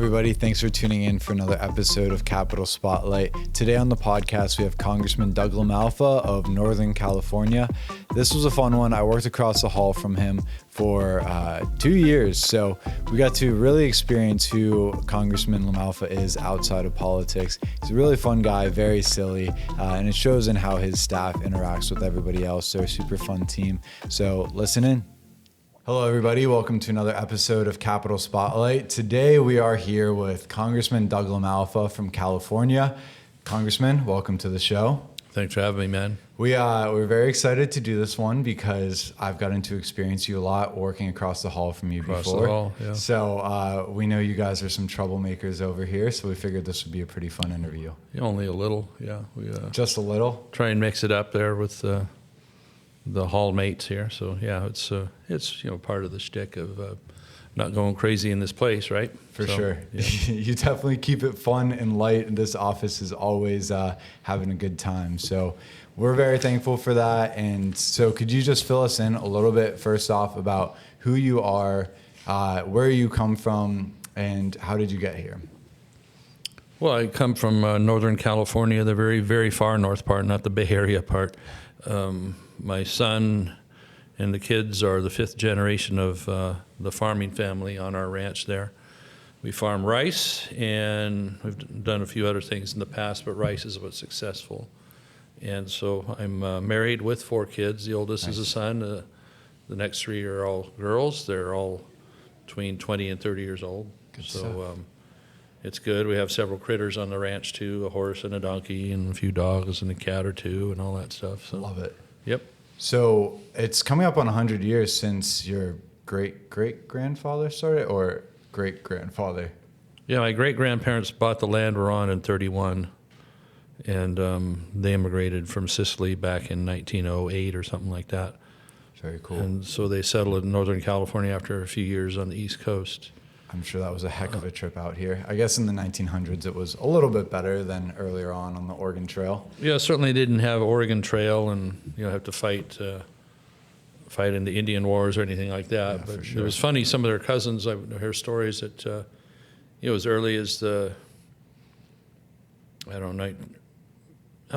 everybody. Thanks for tuning in for another episode of Capitol Spotlight. Today on the podcast, we have Congressman Doug LaMalfa of Northern California. This was a fun one. I worked across the hall from him for 2 years, so we got to really experience who Congressman LaMalfa is outside of politics. He's a really fun guy, very silly, and it shows in how his staff interacts with everybody else. They're a super fun team, so listen in. Hello, everybody. Welcome to another episode of Capitol Spotlight. Today, we are here with Congressman Doug LaMalfa from California. Congressman, welcome to the show. Thanks for having me, man. We're very excited to do this one because I've gotten to experience you a lot working across the hall from you Across before. the hall, yeah. So we know you guys are some troublemakers over here, so we figured this would be a pretty fun interview. Yeah, only a little, yeah. We Just a little? try and mix it up there with the hall mates here. So yeah, it's part of the shtick of not going crazy in this place, right? For So, sure. yeah. You definitely keep it fun and light, and this office is always having a good time. So we're very thankful for that. And so could you just fill us in a little bit, first off, about who you are, where you come from, and how did you get here? Well, I come from Northern California, the very, very far north part, not the Bay Area part. My son and the kids are the fifth generation of the farming family on our ranch there. We farm rice, and we've done a few other things in the past, but rice is what's successful. And so I'm married with 4 kids. The oldest is a son. The next 3 are all girls. They're all between 20 and 30 years old. Good so stuff. It's good. We have several critters on the ranch too, a horse and a donkey and a few dogs and a cat or two and all that stuff. So Love it. Yep. So it's coming up on 100 years since your great-great-grandfather started, or great-grandfather? Yeah, my great-grandparents bought the land we're on in 31, and they immigrated from Sicily back in 1908 or something like that. Very cool. And so they settled in Northern California after a few years on the East Coast. I'm sure that was a heck of a trip out here. I guess in the 1900s it was a little bit better than earlier on the Oregon Trail. Yeah, certainly didn't have Oregon Trail and have to fight in the Indian Wars or anything like that. Yeah, but for sure. It was funny. Some of their cousins, I heard stories that as early as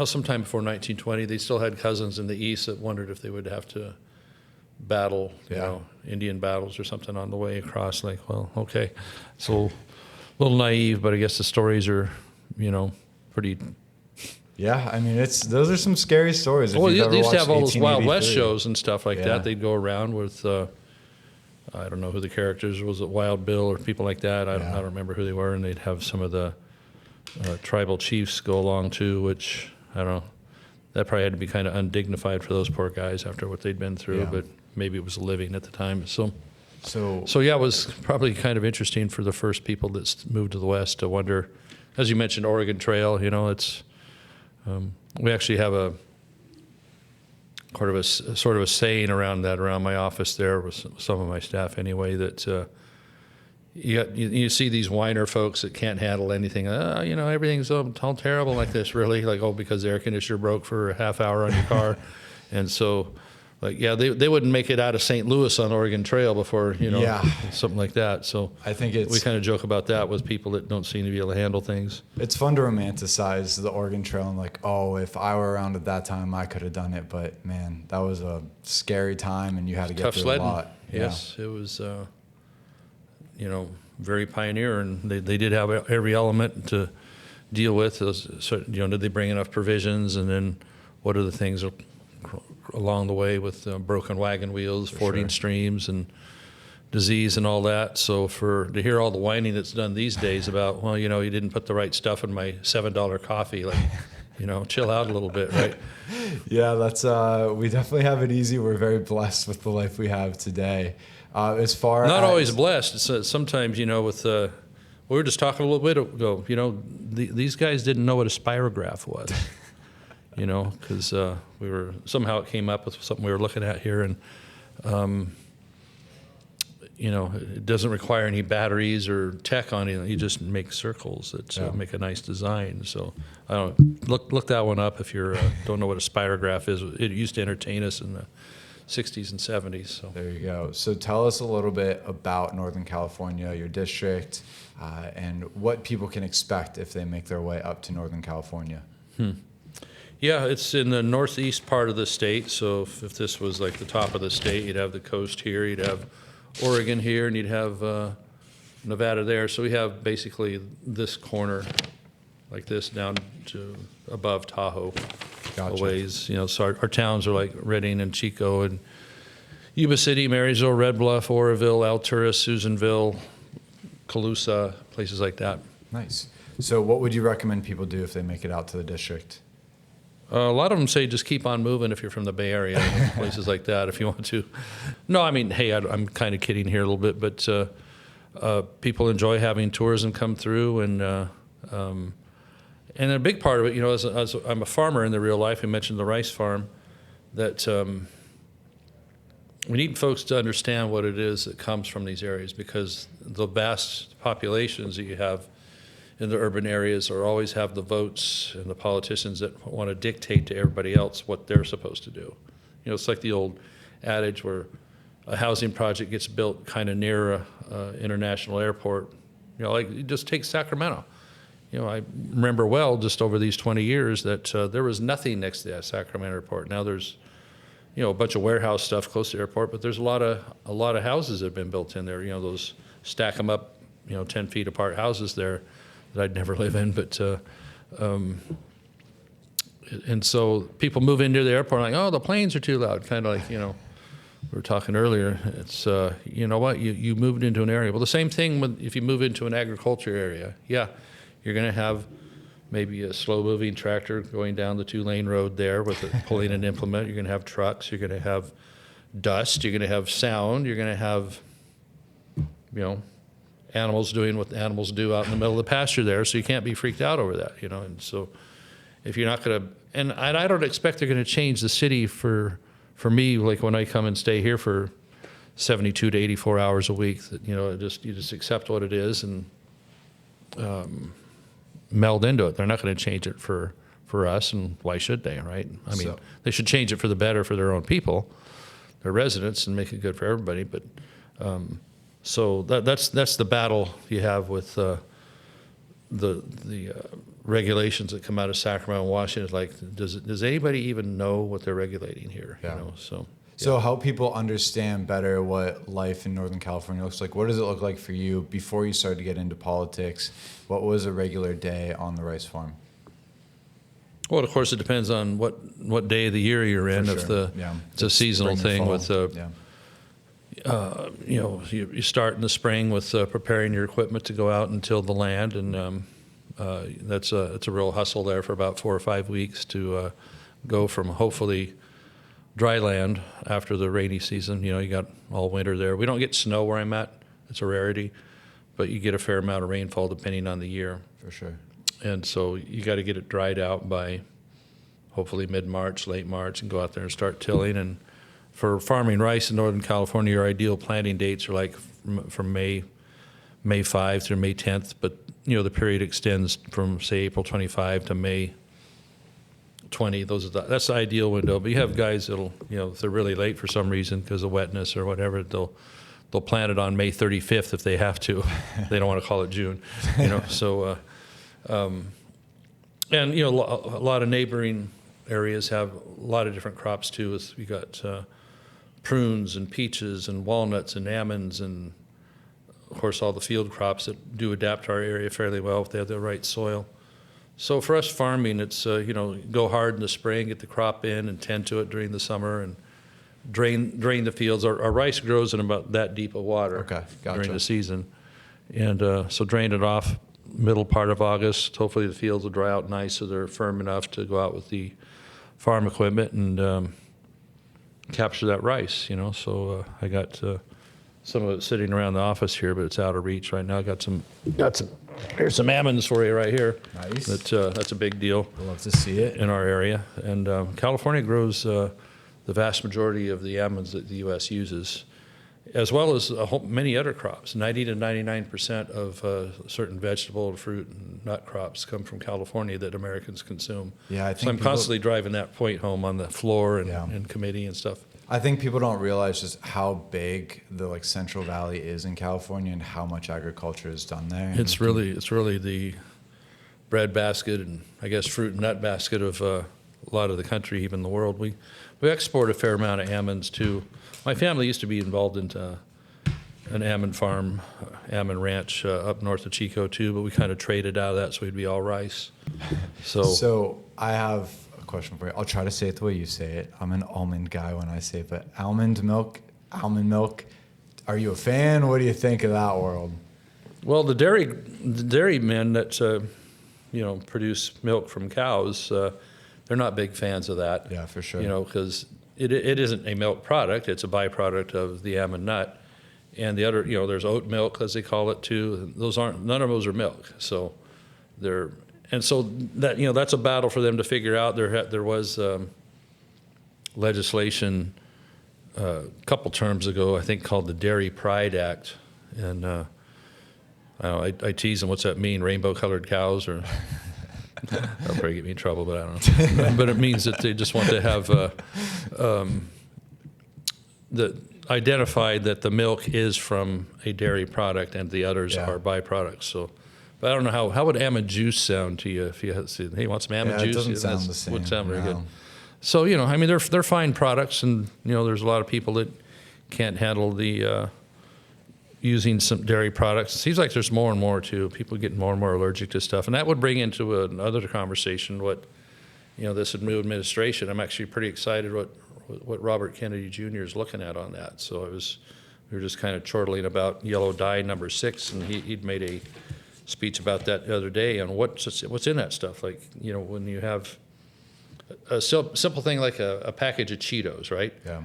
sometime before 1920, they still had cousins in the East that wondered if they would have to battle, Indian battles or something on the way across. Like, well, okay, it's a little naive, but I guess the stories are, pretty. Yeah, I mean, those are some scary stories. If Well, you've they ever used to have all watched those Wild West 1883. shows and stuff like Yeah. that. They'd go around with, I don't know who the characters was, it Wild Bill or people like that. I don't remember who they were, and they'd have some of the tribal chiefs go along too, which I don't know. That probably had to be kind of undignified for those poor guys after what they'd been through, Yeah. but maybe it was a living at the time. So So yeah, it was probably kind of interesting for the first people that moved to the West to wonder, as you mentioned, Oregon Trail, it's, we actually have a sort of a saying around my office there with some of my staff anyway, that you see these whiner folks that can't handle anything. Everything's all terrible like this, really, like, because the air conditioner broke for a half hour on your car. And so, they wouldn't make it out of St. Louis on Oregon Trail before, something like that. So I think we kind of joke about that with people that don't seem to be able to handle things. it's fun to romanticize the Oregon Trail and like, oh, if I were around at that time, I could have done it. But man, that was a scary time, and you had to get Tough through sledding. a lot. Yes, it was, very pioneer, and they did have every element to deal with. Did they bring enough provisions, and then what are the things along the way with broken wagon wheels, fording streams, and disease and all that. So to hear all the whining that's done these days about, you didn't put the right stuff in my $7 coffee, like, chill out a little bit, right? Yeah, that's we definitely have it easy. We're very blessed with the life we have today. As far Not as always blessed. Sometimes, with we were just talking a little bit ago, these guys didn't know what a spirograph was, because somehow it came up with something we were looking at here, and it doesn't require any batteries or tech on it. You just make circles that make a nice design. So I don't look that one up if you don't know what a spirograph is. It used to entertain us in the 60s and 70s. So there you go. So tell us a little bit about Northern California, your district, and what people can expect if they make their way up to Northern California. Yeah, it's in the northeast part of the state. So if this was like the top of the state, you'd have the coast here, you'd have Oregon here, and you'd have Nevada there. So we have basically this corner like this down to above Tahoe. Gotcha. A ways. You know, so our towns are like Redding and Chico and Yuba City, Marysville, Red Bluff, Oroville, Altura, Susanville, Colusa, places like that. Nice. So what would you recommend people do if they make it out to the district? A lot of them say just keep on moving if you're from the Bay Area, places like that, if you want to. No, I mean, hey, I'm kind of kidding here a little bit, but people enjoy having tourism come through, and a big part of it, you know, as I'm a farmer in the real life, I mentioned the rice farm, that we need folks to understand what it is that comes from these areas, because the vast populations that you have in the urban areas are always have the votes and the politicians that want to dictate to everybody else what they're supposed to do. You know, it's like the old adage where a housing project gets built kind of near a international airport. You know, like you just take Sacramento. You know, I remember well just over these 20 years that there was nothing next to that Sacramento airport. Now there's, you know, a bunch of warehouse stuff close to the airport, but there's a lot of houses that have been built in there. You know, those stack them up, you know, 10 feet apart houses there that I'd never live in, but and so people move into the airport like, oh, the planes are too loud, kind of like, you know, we were talking earlier. It's you know what, you moved into an area. Well, the same thing if you move into an agriculture area. Yeah, you're going to have maybe a slow-moving tractor going down the 2-lane road there with it pulling an implement. You're going to have trucks. You're going to have dust. You're going to have sound. You're going to have, you know, animals doing what the animals do out in the middle of the pasture there, so you can't be freaked out over that, you know. And so if you're not going to, and I don't expect they're going to change the city for me, like when I come and stay here for 72 to 84 hours a week, that, you know, you just accept what it is and meld into it. They're not going to change it for us, and why should they, right? I mean, they should change it for the better for their own people, their residents, and make it good for everybody, but so that's the battle you have with the regulations that come out of Sacramento and Washington. Like, does anybody even know what they're regulating here? Yeah. You know, so. So help people understand better what life in Northern California looks like. What does it look like for you before you started to get into politics? What was a regular day on the rice farm? Well, of course, it depends on what day of the year you're in. For sure. It's a seasonal thing with yeah. you know, you start in the spring with preparing your equipment to go out and till the land, and it's a real hustle there for about 4 or 5 weeks to go from hopefully dry land after the rainy season. You know, you got all winter there. We don't get snow where I'm at. It's a rarity, but you get a fair amount of rainfall depending on the year. For sure. And so you got to get it dried out by hopefully mid-March, late March, and go out there and start tilling. And for farming rice in Northern California, your ideal planting dates are like from May 5 through May 10th, but you know, the period extends from say April 25 to May 20. That's the ideal window. But you have guys that'll, you know, if they're really late for some reason because of wetness or whatever, they'll plant it on May 35th if they have to. They don't want to call it June, you know. So, and you know, a lot of neighboring areas have a lot of different crops too. We got prunes and peaches and walnuts and almonds, and of course all the field crops that do adapt to our area fairly well if they have the right soil. So for us farming, it's you know, go hard in the spring, get the crop in, and tend to it during the summer, and drain the fields. Our rice grows in about that deep of water. Okay, gotcha. During the season, and so drain it off middle part of August. Hopefully the fields will dry out nice so they're firm enough to go out with the farm equipment and capture that rice, you know. So I got some of it sitting around the office here, but it's out of reach right now. Got some. Here's some almonds for you right here. Nice. That's a big deal. I'd love to see it in our area. And California grows the vast majority of the almonds that the U.S. uses, as well as many other crops. 90 to 99% of certain vegetable, fruit, and nut crops come from California that Americans consume. Yeah, I think so I'm constantly driving that point home on the floor and in committee and stuff. I think people don't realize just how big the like Central Valley is in California and how much agriculture is done there. It's really the breadbasket and I guess fruit and nut basket of a lot of the country, even the world. We export a fair amount of almonds too. My family used to be involved in an almond farm, almond ranch up north of Chico too, but we kind of traded out of that, so we'd be all rice. So I have a question for you. I'll try to say it the way you say it. I'm an almond guy when I say it, but almond milk. Are you a fan? What do you think of that world? Well, the dairy men that produce milk from cows, they're not big fans of that. Yeah, for sure. Because it isn't a milk product; it's a byproduct of the almond nut. And the other, there's oat milk, as they call it too. None of those are milk. So that's a battle for them to figure out. There was legislation a couple terms ago, I think, called the Dairy Pride Act, and I tease them, what's that mean? Rainbow-colored cows, or that'll probably get me in trouble, but I don't know. But it means that they just want to have identified that the milk is from a dairy product and the others are byproducts. So, but I don't know how would almond juice sound to you if you said, hey, want some almond juice? It doesn't sound the same. Would sound very good. So they're fine products, and there's a lot of people that can't handle the using some dairy products. It seems like there's more and more too. People getting more and more allergic to stuff, and that would bring into another conversation what this new administration. I'm actually pretty excited what Robert Kennedy Jr. is looking at on that. So we were just kind of chortling about yellow dye number 6, and he'd made a speech about that the other day on what's in that stuff. Like, when you have a simple thing like a package of Cheetos, right? Yeah.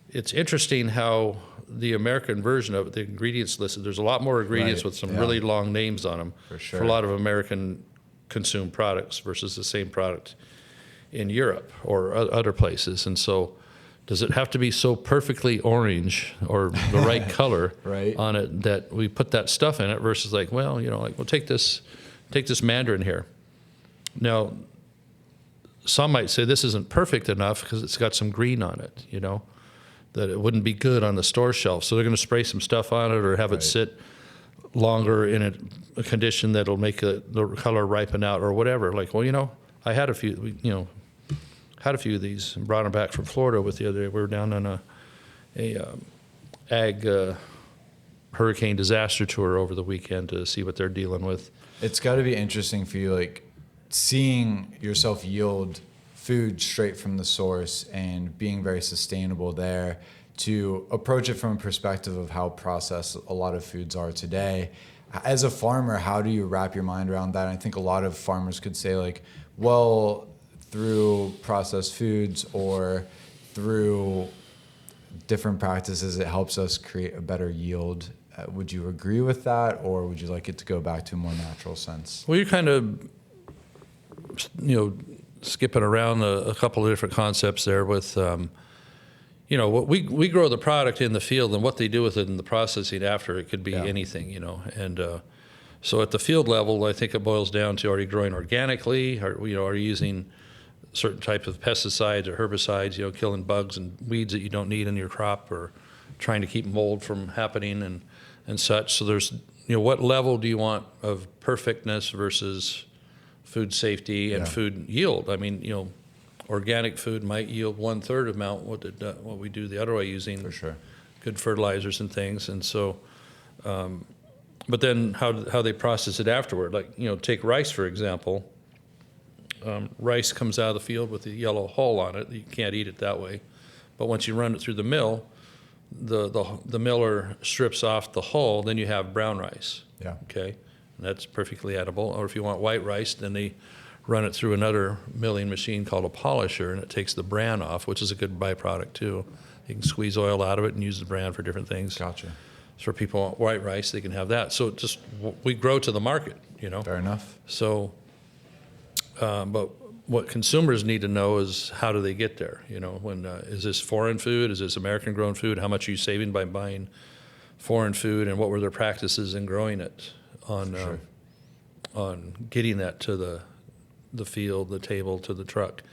It's interesting how the American version of it, the ingredients listed, there's a lot more ingredients with some really long names on them for a lot of American consumed products versus the same product in Europe or other places. And so does it have to be so perfectly orange or the right color on it that we put that stuff in it versus we'll take this mandarin here. Now, some might say this isn't perfect enough because it's got some green on it, that it wouldn't be good on the store shelf. So they're going to spray some stuff on it or have it sit longer in a condition that'll make the color ripen out or whatever. I had a few, of these and brought them back from Florida with the other day. We were down on a ag hurricane disaster tour over the weekend to see what they're dealing with. It's got to be interesting for you, seeing yourself yield food straight from the source and being very sustainable there, to approach it from a perspective of how processed a lot of foods are today. As a farmer, how do you wrap your mind around that? I think a lot of farmers could say through processed foods or through different practices, it helps us create a better yield. Would you agree with that, or would you like it to go back to a more natural sense? Well, you're kind of, skipping around a couple of different concepts there with, what we grow the product in the field, and what they do with it in the processing after it could be anything, and so at the field level, I think it boils down to, are you growing organically? Are you using certain types of pesticides or herbicides, killing bugs and weeds that you don't need in your crop, or trying to keep mold from happening and such. So there's, what level do you want of perfectness versus food safety and food yield? I mean, organic food might yield 1/3 amount what we do the other way, using good fertilizers and things. And so, but then how they process it afterward, take rice, for example. Rice comes out of the field with a yellow hull on it. You can't eat it that way. But once you run it through the mill, the miller strips off the hull, then you have brown rice. Yeah. Okay. And that's perfectly edible. Or if you want white rice, then they run it through another milling machine called a polisher, and it takes the bran off, which is a good byproduct too. You can squeeze oil out of it and use the bran for different things. Gotcha. So if people want white rice, they can have that. So we grow to the market, Fair enough. So, but what consumers need to know is, how do they get there? Is this foreign food? Is this American grown food? How much are you saving by buying foreign food, and what were their practices in growing it on getting that to the field, the table, to the truck?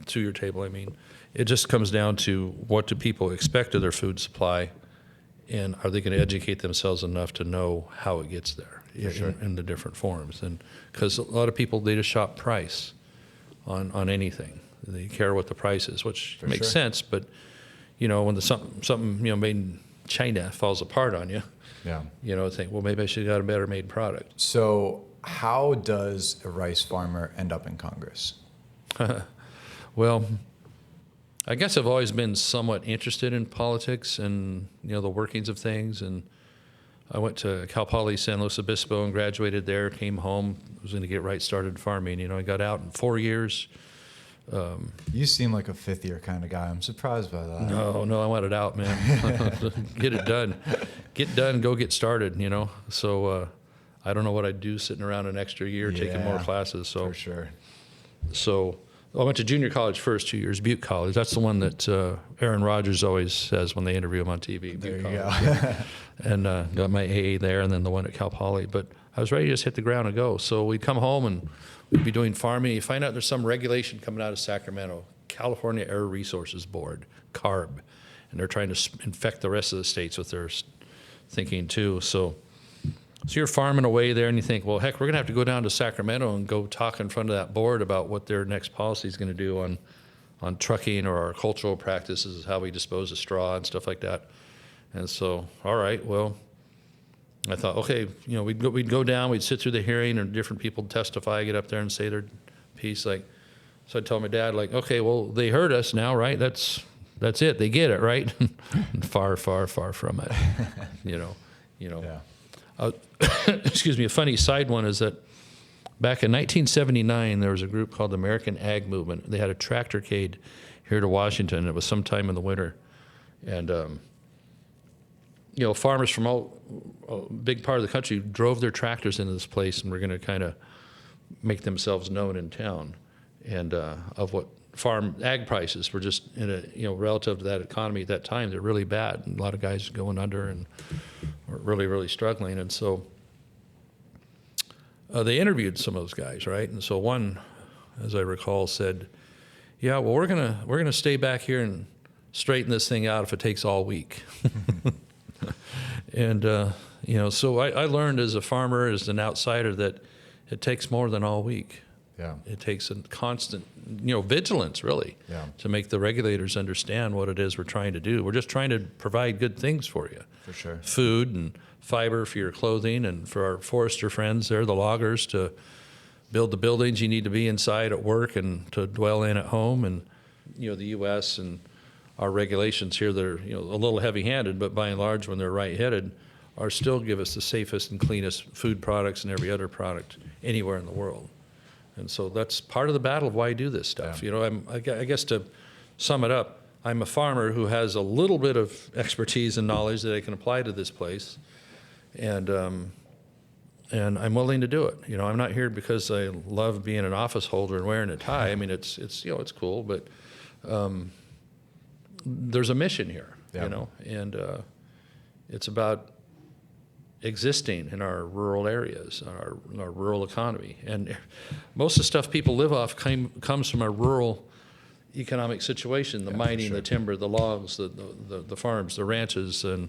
to your table, I mean. It just comes down to what do people expect of their food supply, and are they going to educate themselves enough to know how it gets there in the different forms? And because a lot of people, they just shop price on anything. They care what the price is, which makes sense. But when something made in China falls apart on you, think, well, maybe I should have got a better made product. So how does a rice farmer end up in Congress? Well, I guess I've always been somewhat interested in politics and the workings of things. And I went to Cal Poly San Luis Obispo and graduated there. Came home, was going to get right started farming. I got out in 4 years. You seem like a fifth year kind of guy. I'm surprised by that. No, I want it out, man. Get it done. Get done. Go get started. So I don't know what I'd do sitting around an extra year taking more classes. So for sure. So I went to junior college first 2 years, Butte College. That's the one that Aaron Rodgers always says when they interview him on TV. There you go. And got my AA there, and then the one at Cal Poly. But I was ready to just hit the ground and go. So we'd come home and we'd be doing farming. You find out there's some regulation coming out of Sacramento, California Air Resources Board, CARB, and they're trying to infect the rest of the states with their thinking too. So you're farming away there, and you think, well, heck, we're going to have to go down to Sacramento and go talk in front of that board about what their next policy is going to do on trucking or our cultural practices, how we dispose of straw and stuff like that. And so, all right, well, I thought, okay, we'd go down, we'd sit through the hearing, and different people testify, get up there and say their piece. So I'd tell my dad, okay, well, they heard us now, right? That's it. They get it, right? And far, far, far from it. Yeah. Excuse me. A funny side one is that back in 1979, there was a group called the American Ag Movement. They had a tractorcade here to Washington. It was sometime in the winter, and farmers from a big part of the country drove their tractors into this place and were going to kind of make themselves known in town, and of what farm ag prices were just in a relative to that economy at that time, they're really bad, and a lot of guys going under and were really, really struggling. And so they interviewed some of those guys, right? And so one, as I recall, said, "Yeah, well, we're gonna stay back here and straighten this thing out if it takes all week." And so I learned as a farmer, as an outsider, that it takes more than all week. Yeah. It takes a constant, vigilance, really, to make the regulators understand what it is we're trying to do. We're just trying to provide good things for you. For sure. Food and fiber for your clothing, and for our forester friends, they're the loggers, to build the buildings you need to be inside at work and to dwell in at home. And, the U.S. and our regulations here, they're, a little heavy-handed, but by and large, when they're right-headed, are still give us the safest and cleanest food products and every other product anywhere in the world. And so that's part of the battle of why I do this stuff. Yeah. I guess to sum it up, I'm a farmer who has a little bit of expertise and knowledge that I can apply to this place, and I'm willing to do it. I'm not here because I love being an office holder and wearing a tie. I mean, it's cool, but there's a mission here, and it's about existing in our rural areas, our rural economy. And most of the stuff people live off comes from a rural economic situation, the mining, the timber, the logs, the farms, the ranches, and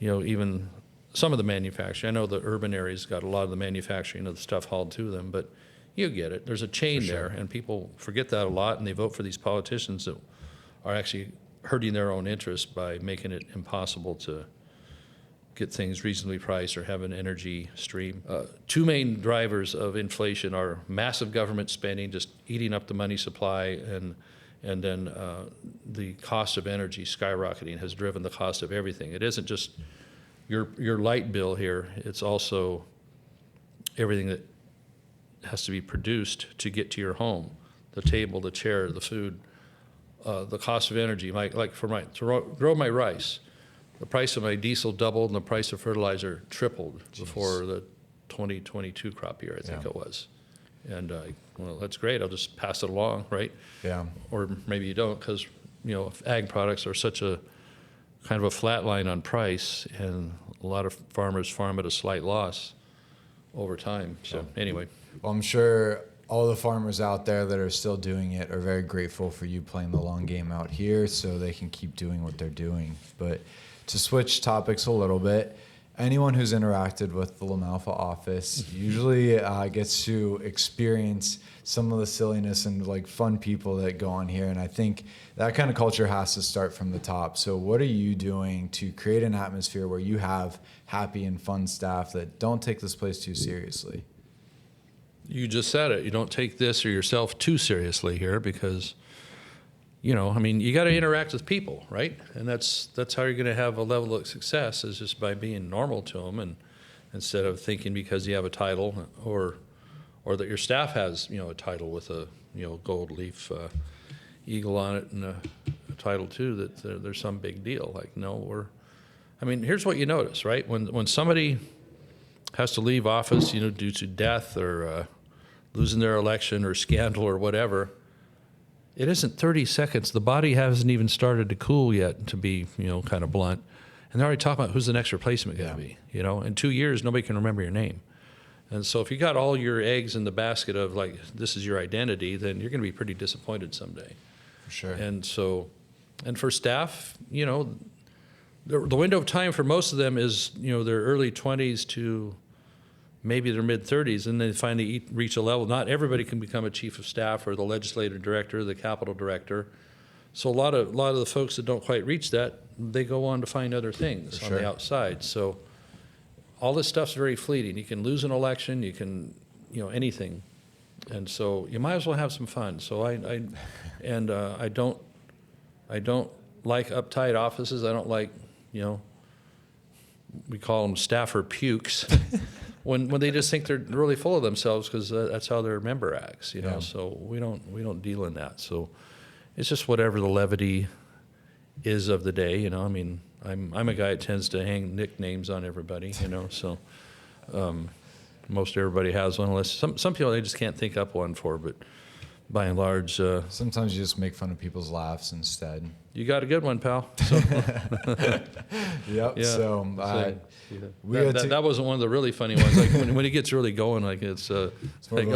even some of the manufacturing. I know the urban areas got a lot of the manufacturing of the stuff hauled to them, but you get it. There's a chain there, and people forget that a lot, and they vote for these politicians that are actually hurting their own interests by making it impossible to get things reasonably priced or have an energy stream. Two main drivers of inflation are massive government spending, just eating up the money supply, and then the cost of energy skyrocketing has driven the cost of everything. It isn't just your light bill here, it's also everything that has to be produced to get to your home, the table, the chair, the food, the cost of energy. To grow my rice, the price of my diesel doubled and the price of fertilizer tripled before the 2022 crop year, I think it was. And well, that's great. I'll just pass it along, right? Yeah. Or maybe you don't, because ag products are such a kind of a flat line on price, and a lot of farmers farm at a slight loss over time. So anyway. Well, I'm sure all the farmers out there that are still doing it are very grateful for you playing the long game out here so they can keep doing what they're doing. But to switch topics a little bit, anyone who's interacted with the LaMalfa office usually gets to experience some of the silliness and like fun people that go on here. And I think that kind of culture has to start from the top. So what are you doing to create an atmosphere where you have happy and fun staff that don't take this place too seriously? You just said it. You don't take this or yourself too seriously here because, you got to interact with people, right? And that's how you're going to have a level of success, is just by being normal to them, and instead of thinking because you have a title or that your staff has, a title with a, gold leaf eagle on it and a title too, that there's some big deal. Like, no, here's what you notice, right? When somebody has to leave office, due to death or losing their election or scandal or whatever, it isn't 30 seconds. The body hasn't even started to cool yet, to be, kind of blunt. And they're already talking about who's the next replacement going to be. In 2 years, nobody can remember your name. And so if you got all your eggs in the basket of, like, this is your identity, then you're going to be pretty disappointed someday. For sure. And so, and for staff, the window of time for most of them is, their early 20s to maybe their mid-30s, and they finally reach a level. Not everybody can become a chief of staff or the legislative director, the capital director. So a lot of the folks that don't quite reach that, they go on to find other things on the outside. So all this stuff's very fleeting. You can lose an election, you can, anything, and so you might as well have some fun. So I don't like uptight offices. I don't like, we call them staffer pukes. When they just think they're really full of themselves because that's how their member acts, Yeah. So we don't deal in that. So it's just whatever the levity is of the day, I'm a guy that tends to hang nicknames on everybody, So most everybody has one, unless some people they just can't think up one for. But by and large, sometimes you just make fun of people's laughs instead. You got a good one, pal. So, yep. Yeah. So that wasn't one of the really funny ones. Like when it gets really going, like it's like,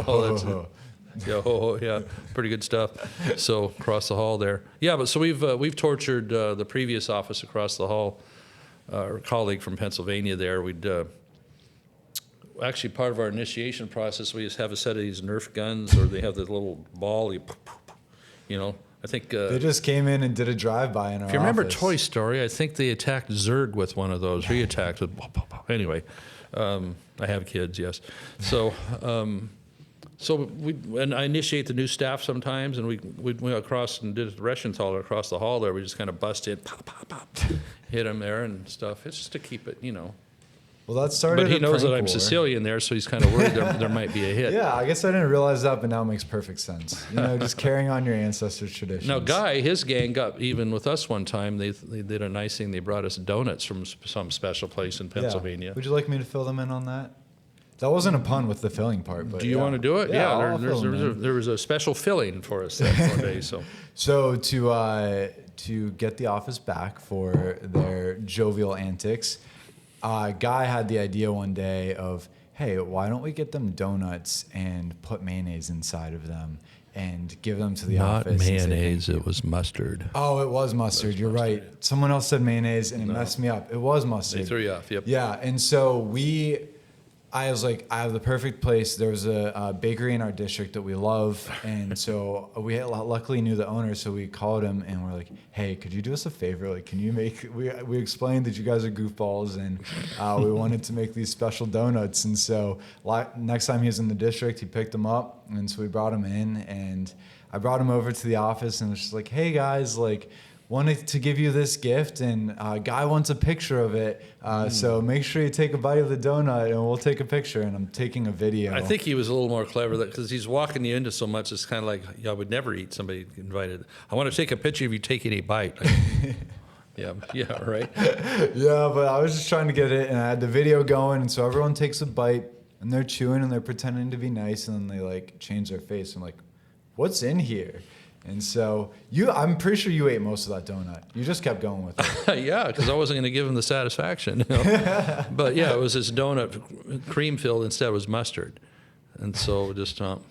yeah, pretty good stuff. So across the hall there, yeah. But so we've tortured the previous office across the hall, our colleague from Pennsylvania. There, we'd actually part of our initiation process. We just have a set of these Nerf guns, or they have the little ball. I think they just came in and did a drive-by in our office. If you remember Toy Story, I think they attacked Zurg with one of those. He attacked with anyway. I have kids, yes. So and I initiate the new staff sometimes, and we went across and did a Reschenthaler across the hall there. We just kind of bust in, pop, hit him there and stuff. It's just to keep it, Well, that started. But he knows that I'm war. Sicilian there, so he's kind of worried there might be a hit. Yeah, I guess I didn't realize that, but now it makes perfect sense. Just carrying on your ancestors' traditions. Now, Guy, his gang got even with us one time. They did a nice thing. They brought us donuts from some special place in Pennsylvania. Yeah. Would you like me to fill them in on that? That wasn't a pun with the filling part. But do you want to do it? Yeah, there was a special filling for us that one day. So to get the office back for their jovial antics, Guy had the idea one day of, hey, why don't we get them donuts and put mayonnaise inside of them and give them to the office? Not mayonnaise, it was mustard. Oh, it was mustard. You're right. Someone else said mayonnaise and it messed me up. It was mustard. They threw you off, yep. Yeah, and so I was like, I have the perfect place. There was a bakery in our district that we love, and so we luckily knew the owner, so we called him and we're like, hey, could you do us a favor? Like, can you make? We explained that you guys are goofballs, and we wanted to make these special donuts. And so next time he was in the district, he picked them up, and so we brought him in, and I brought him over to the office, and was just like, hey guys, like, wanted to give you this gift, and Guy wants a picture of it. So make sure you take a bite of the donut, and we'll take a picture. And I'm taking a video. I think he was a little more clever because he's walking you into so much. It's kind of like, I would never eat somebody invited. I want to take a picture of you taking a bite. Like, yeah, right. Yeah, but I was just trying to get it, and I had the video going, and so everyone takes a bite, and they're chewing, and they're pretending to be nice, and then they like change their face. I'm like, what's in here? And so I'm pretty sure you ate most of that donut. You just kept going with it. Yeah, because I wasn't going to give him the satisfaction. But yeah, it was this donut cream filled. Instead, it was mustard. And so just thought,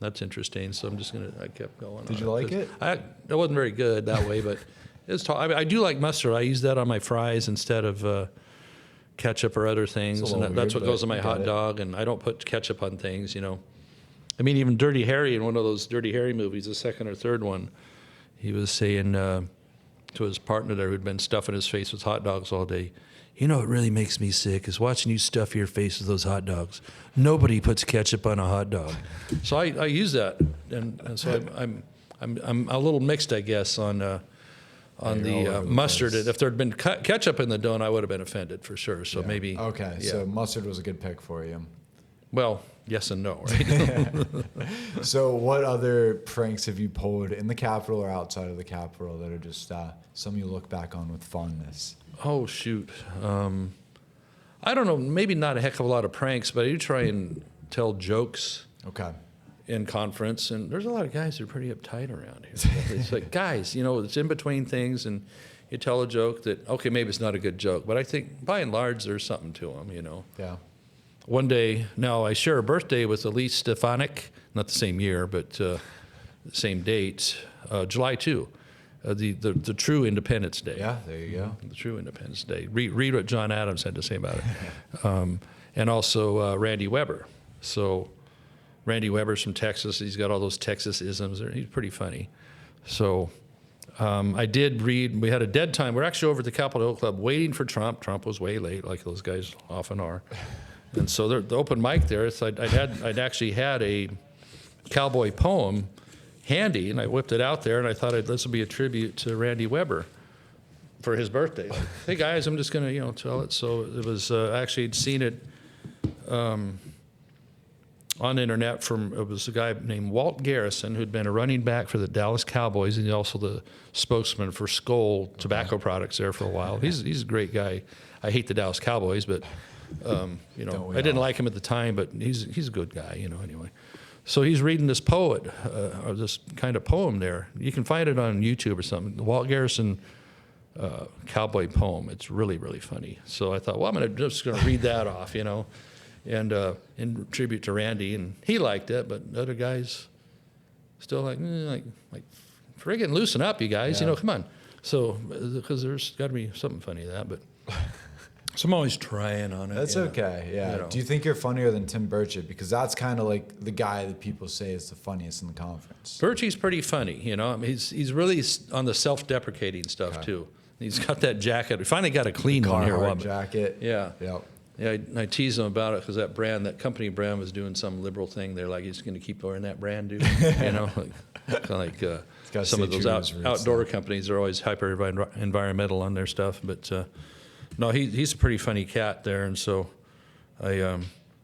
that's interesting. So I kept going. Did you like it? It wasn't very good that way, but it's. I do like mustard. I use that on my fries instead of ketchup or other things, and that's what goes on my hot dog. And I don't put ketchup on things, I mean, even Dirty Harry in one of those Dirty Harry movies, the second or third one, he was saying to his partner there who'd been stuffing his face with hot dogs all day, what really makes me sick is watching you stuff your face with those hot dogs. Nobody puts ketchup on a hot dog. So I use that, and so I'm a little mixed, I guess, on the mustard. If there'd been ketchup in the dough, I would have been offended for sure. So maybe. Okay, so mustard was a good pick for you. Well, yes and no, right? So what other pranks have you pulled in the Capitol or outside of the Capitol that are just some you look back on with fondness? Oh, shoot. I don't know, maybe not a heck of a lot of pranks, but I do try and tell jokes in conference. And there's a lot of guys that are pretty uptight around here. It's like, guys, it's in between things, and you tell a joke that, okay, maybe it's not a good joke, but I think by and large there's something to them, Yeah. One day, now I share a birthday with Elise Stefanik, not the same year, but same date, July 2. The true Independence Day. Yeah, there you go. The true Independence Day. Read what John Adams had to say about it. And also Randy Weber. So Randy Weber's from Texas. He's got all those Texas isms. He's pretty funny. So I did read. We had a dead time. We're actually over at the Capitol Hill Club waiting for Trump. Trump was way late, like those guys often are. And so the open mic there, I'd actually had a cowboy poem handy, and I whipped it out there, and I thought this would be a tribute to Randy Weber for his birthday. Like, hey guys, I'm just gonna tell it. So it was actually I'd seen it on the internet it was a guy named Walt Garrison who'd been a running back for the Dallas Cowboys, and he's also the spokesman for Skoal tobacco products there for a while. He's a great guy. I hate the Dallas Cowboys, but I didn't like him at the time, but he's a good guy, anyway. So he's reading this poet, or this kind of poem there. You can find it on YouTube or something. The Walt Garrison cowboy poem. It's really, really funny. So I thought, well, I'm just going to read that off, and in tribute to Randy. And he liked it, but other guys still like friggin' loosen up, you guys. Come on. So because there's got to be something funny to that, but. So I'm always trying on it. That's okay, yeah. Do you think you're funnier than Tim Burchett? Because that's kind of like the guy that people say is the funniest in the conference. Burchett's pretty funny, he's really on the self-deprecating stuff too. He's got that jacket. We finally got a clean one here. Carhartt jacket. Yeah. Yep. Yeah, I tease him about it because that company brand was doing some liberal thing. They're like, he's going to keep wearing that brand, dude. Like some of those outdoor companies are always hyper environmental on their stuff, but. No, he's a pretty funny cat there, and so I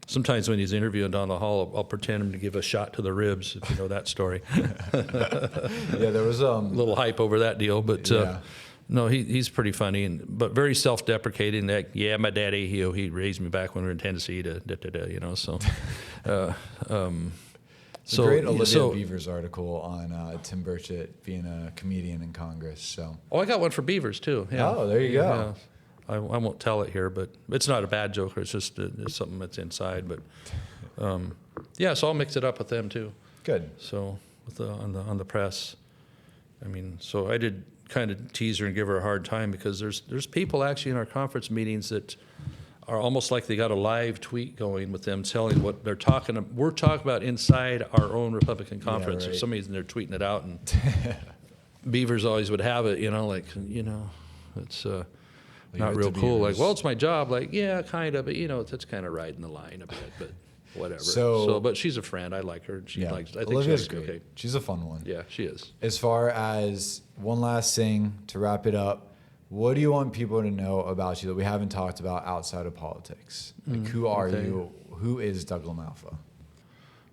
sometimes when he's interviewing down the hall, I'll pretend him to give a shot to the ribs, if you know that story. Yeah, there was a little hype over that deal, but no, he's pretty funny, but very self-deprecating. Like, yeah, my daddy, he raised me back when we were in Tennessee, so. It's a great Olivia Beavers article on Tim Burchett being a comedian in Congress. So. Oh, I got one for Beavers too. Yeah. Oh, there you go. Yeah. I won't tell it here, but it's not a bad joke. It's just it's something that's inside. But so I'll mix it up with them too. Good. So on the press, I mean, so I did kind of tease her and give her a hard time because there's people actually in our conference meetings that are almost like they got a live tweet going with them telling what they're talking. We're talking about inside our own Republican conference. Yeah, right. For some reason they're tweeting it out, and Beavers always would have it. It's. Not real cool. Like, well, it's my job. Like, yeah, kind of, but that's kind of riding the line a bit, but whatever. So, but she's a friend. I like her. I think Olivia's great. Okay. She's a fun one. Yeah, she is. As far as one last thing to wrap it up, what do you want people to know about you that we haven't talked about outside of politics? Like, who are you? Who is Doug LaMalfa?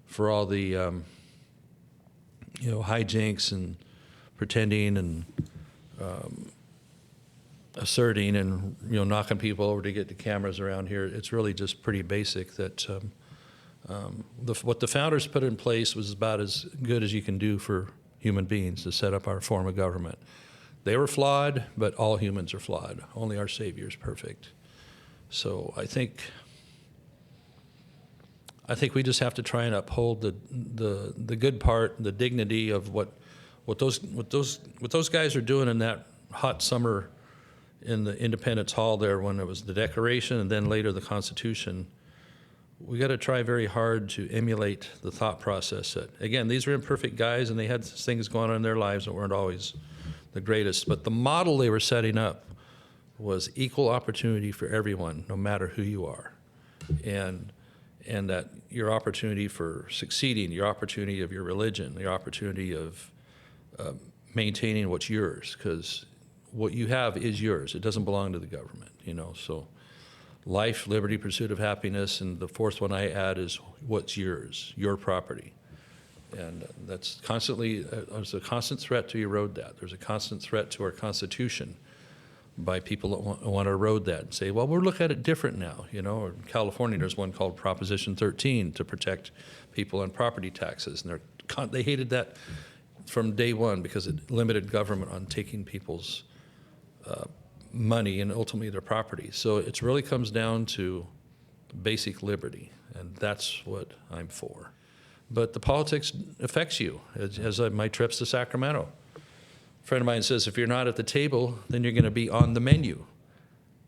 For all the, hijinks and pretending and asserting and knocking people over to get the cameras around here, it's really just pretty basic that what the founders put in place was about as good as you can do for human beings to set up our form of government. They were flawed, but all humans are flawed. Only our Savior is perfect. So I think I think we just have to try and uphold the good part, the dignity of what those guys are doing in that hot summer in the Independence Hall there when it was the Declaration and then later the Constitution. We got to try very hard to emulate the thought process. That, again, these are imperfect guys and they had things going on in their lives that weren't always the greatest. But the model they were setting up was equal opportunity for everyone, no matter who you are. And that your opportunity for succeeding, your opportunity of your religion, your opportunity of maintaining what's yours, because what you have is yours. It doesn't belong to the government, So life, liberty, pursuit of happiness, and the fourth one I add is what's yours, your property. And that's constantly, there's a constant threat to erode that. There's a constant threat to our Constitution by people that want to erode that and say, well, we'll look at it different now. Or in California, there's one called Proposition 13 to protect people on property taxes. And they hated that from day one because it limited government on taking people's money and ultimately their property. So it really comes down to basic liberty, and that's what I'm for. But the politics affects you, as my trips to Sacramento. A friend of mine says, if you're not at the table, then you're going to be on the menu.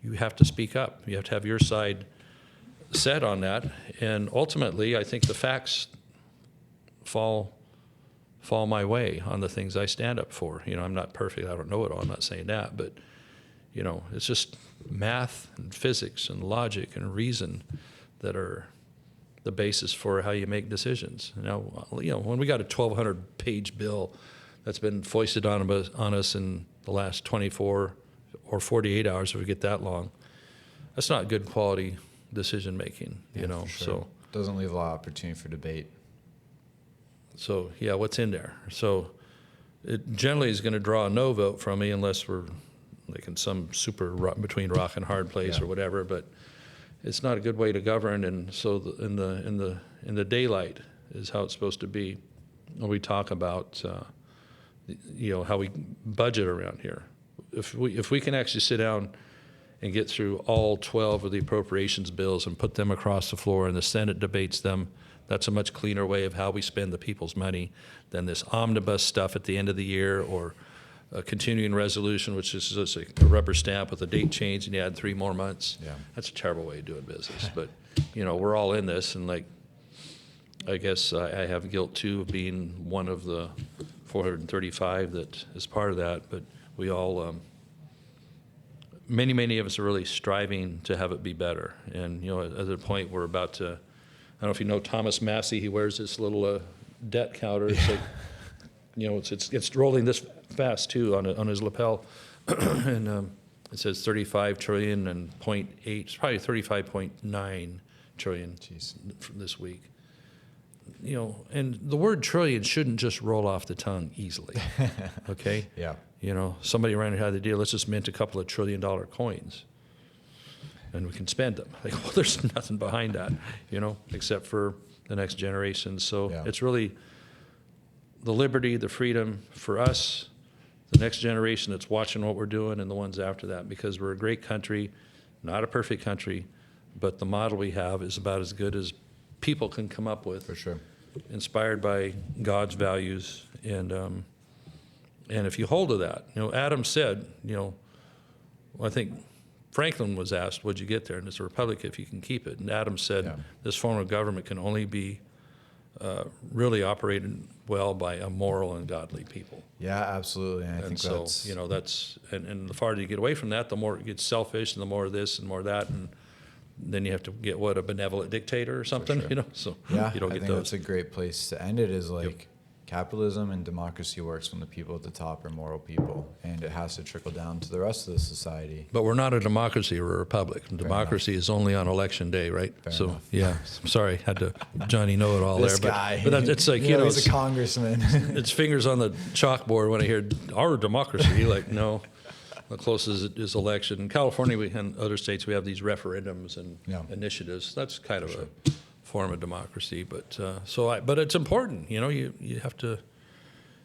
You have to speak up. You have to have your side set on that. And ultimately, I think the facts fall my way on the things I stand up for. I'm not perfect. I don't know it all. I'm not saying that. But, it's just math and physics and logic and reason that are the basis for how you make decisions. Now, when we got a 1,200-page bill that's been foisted on us in the last 24 or 48 hours, if we get that long, that's not good quality decision making, Sure. So doesn't leave a lot of opportunity for debate. So what's in there? So it generally is going to draw a no vote from me unless we're like in some between rock and hard place or whatever. But it's not a good way to govern, and so in the daylight is how it's supposed to be. When we talk about how we budget around here, if we can actually sit down and get through all 12 of the appropriations bills and put them across the floor and the Senate debates them, that's a much cleaner way of how we spend the people's money than this omnibus stuff at the end of the year or a continuing resolution, which is just a rubber stamp with a date change and you add 3 more months. Yeah. That's a terrible way of doing business. But, we're all in this, and I guess I have guilt too of being one of the 435 that is part of that, but we all, many of us are really striving to have it be better. And, at the point we're about to, I don't know if you know Thomas Massey, he wears this little debt counter. It's like, it's rolling this fast too on his lapel, and it says 35 trillion and 0.8. It's probably 35.9 trillion from this week. And the word trillion shouldn't just roll off the tongue easily. Okay. Yeah. Somebody around here had the deal. Let's just mint a couple of $1 trillion coins, and we can spend them. Like, well, there's nothing behind that, except for the next generation. So It's really the liberty, the freedom for us, the next generation that's watching what we're doing, and the ones after that, because we're a great country, not a perfect country, but the model we have is about as good as people can come up with. For sure. Inspired by God's values. And if you hold to that, Adam said, I think Franklin was asked, what'd you get there? And it's a republic if you can keep it. And Adam said, this form of government can only be really operated well by a moral and godly people. Yeah, absolutely. And I think so, that's... and the farther you get away from that, the more it gets selfish and the more of this and more of that. And then you have to get, a benevolent dictator or something, Sure. So yeah, you don't I get think those. that's a great place to end it is capitalism and democracy works when the people at the top are moral people, and it has to trickle down to the rest of the society. But we're not a democracy, we're a republic. Democracy is only on election day, right? Fair enough. Yeah, I'm sorry, had to Johnny know-it-all This there. guy. But it's like, he's a congressman. it's fingers on the chalkboard when I hear our democracy. Like, no, the closest is election. In California and other states, we have these referendums and initiatives. That's kind of a form of democracy, but but it's important. You have to.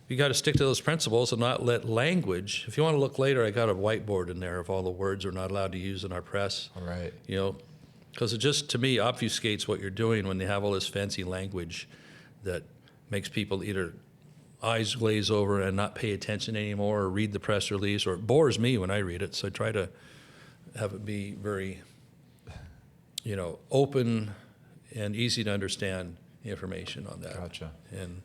You got to stick to those principles and not let language. If you want to look later, I got a whiteboard in there of all the words we're not allowed to use in our press. All right. Because it just, to me, obfuscates what you're doing when they have all this fancy language that makes people either eyes glaze over and not pay attention anymore, or read the press release, or it bores me when I read it. So I try to have it be very, open and easy to understand information on that. Gotcha. And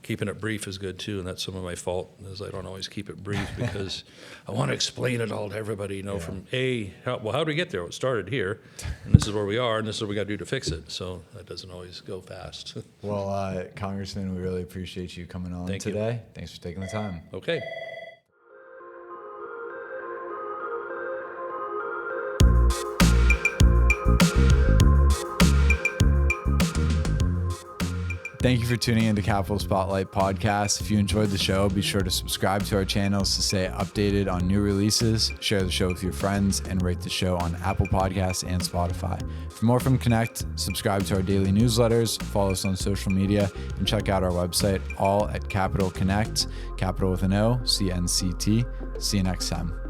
keeping it brief is good too, and that's some of my fault, is I don't always keep it brief because I want to explain it all to everybody, from how do we get there? Well, it started here, and this is where we are, and this is what we got to do to fix it. So that doesn't always go fast. Well, Congressman, we really appreciate you coming on today. Thanks for taking the time. Okay. Thank you for tuning into Capital Spotlight Podcast. If you enjoyed the show, be sure to subscribe to our channels to stay updated on new releases, share the show with your friends, and rate the show on Apple Podcasts and Spotify. For more from Connect, subscribe to our daily newsletters, follow us on social media, and check out our website, all at Capital Connect, capital with an O, CNCT. See you next time.